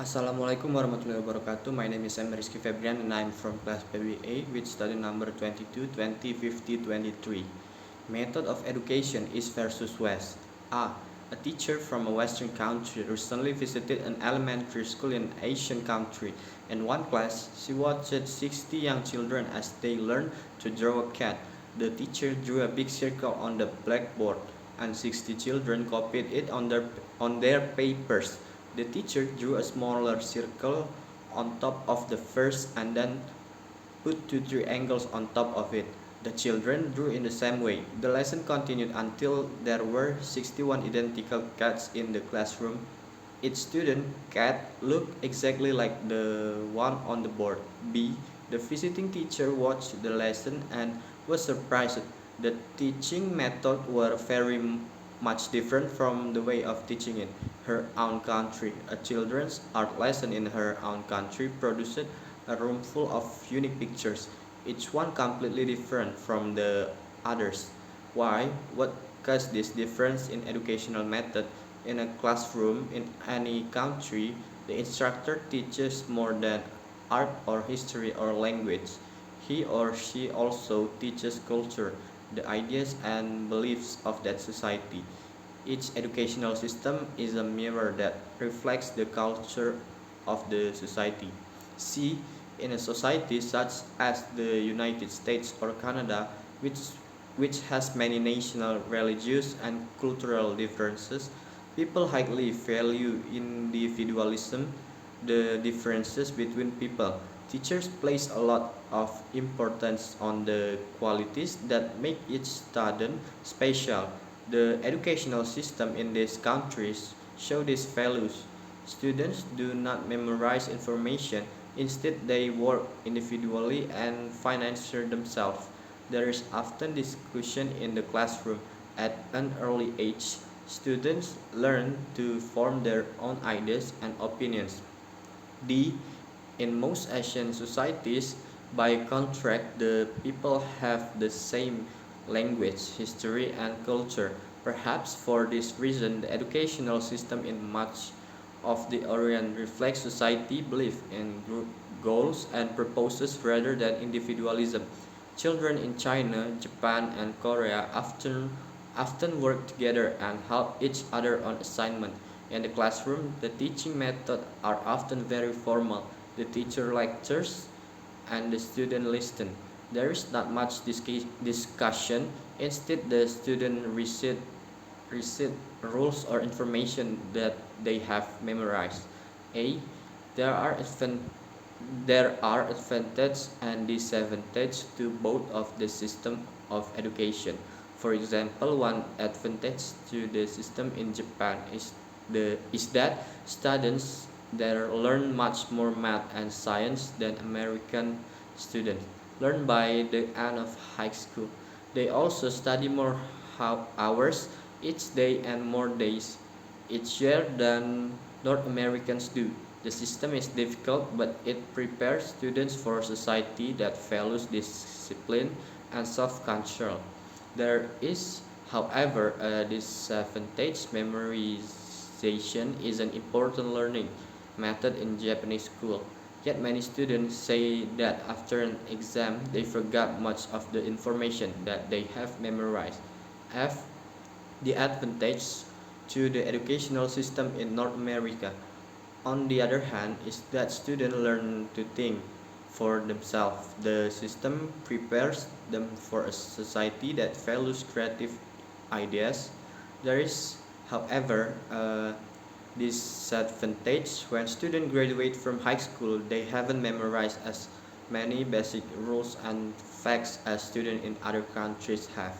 Assalamualaikum warahmatullahi wabarakatuh. My name is rizky febrian and I'm from class PBA with study number 22 20 50 23. Method of education East versus West. A teacher from a Western country recently visited an elementary school in an Asian country. In one class, she watched 60 young children as they learned to draw a cat. The teacher drew a big circle on the blackboard, and 60 children copied it on their papers. The teacher drew a smaller circle on top of the first and then put two triangles on top of it. The children drew in the same way. The lesson continued until there were 61 identical cats in the classroom. Each student cat looked exactly like the one on the board. The visiting teacher watched the lesson and was surprised. The teaching method were very much different from the way of teaching in her own country. A children's art lesson in her own country produced a room full of unique pictures, each one completely different from the others. Why? What caused this difference in educational method? In a classroom in any country, the instructor teaches more than art or history or language. He or she also teaches culture, the ideas and beliefs of that society. Each educational system is a mirror that reflects the culture of the society. C. In a society such as the United States or Canada, which has many national, religious, and cultural differences, people highly value individualism, the differences between people. Teachers place a lot of importance on the qualities that make each student special. The educational system in these countries show these values. Students do not memorize information, instead they work individually and finance themselves. There is often discussion in the classroom. At an early age, students learn to form their own ideas and opinions. D. In most Asian societies, by contract, the people have the same language, history, and culture. Perhaps for this reason, the educational system in much of the Orient reflects society belief in group goals and purposes rather than individualism. Children in China, Japan, and Korea often work together and help each other on assignment. In the classroom, the teaching methods are often very formal. The teacher lectures and the student listen. There is not much discussion. Instead, the student receive rules or information that they have memorized. A. There are advan- there are advantages and disadvantages to both of the system of education. For example, one advantage to the system in Japan is that students there learn much more math and science than American students learn by the end of high school. They also study more hours each day and more days each year than North Americans do. The system is difficult, but it prepares students for a society that values discipline and self-control. There is, however, a disadvantage. Memorization is an important learning method in Japanese school. Yet many students say that after an exam they forgot much of the information that they have memorized. F. The advantage to the educational system in North America, on the other hand, is that students learn to think for themselves. The system prepares them for a society that values creative ideas. There is, however, a disadvantage. When students graduate from high school, they haven't memorized as many basic rules and facts as students in other countries have.